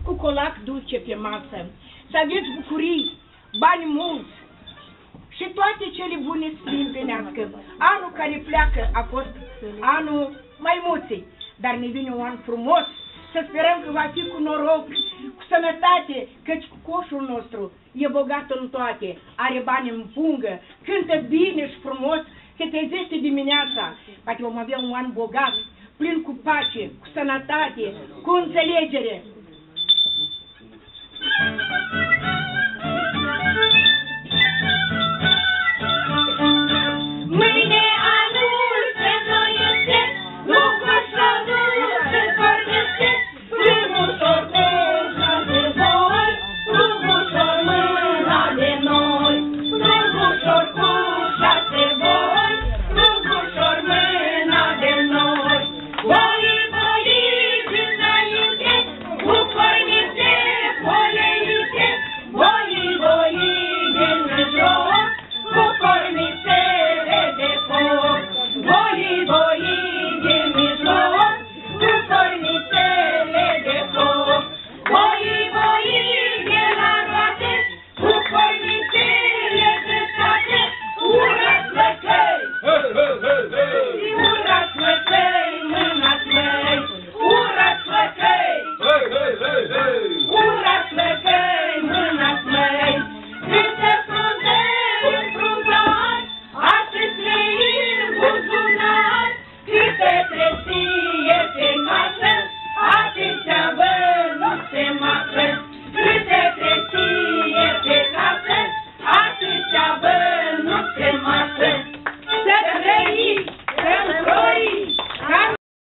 cu colac dulce pe masă, să aveți bucurii, bani mulți și toate cele bune să vă împlinească. Anul care pleacă a fost anul maimuței, dar ne vine un an frumos, să sperăm că va fi cu noroc, cu sănătate, căci coșul nostru e bogat în toate, are bani în pungă, cântă bine și frumos, se trezește dimineața, poate vom avea un an bogat, plin cu pace, cu sănătate, cu înțelegere.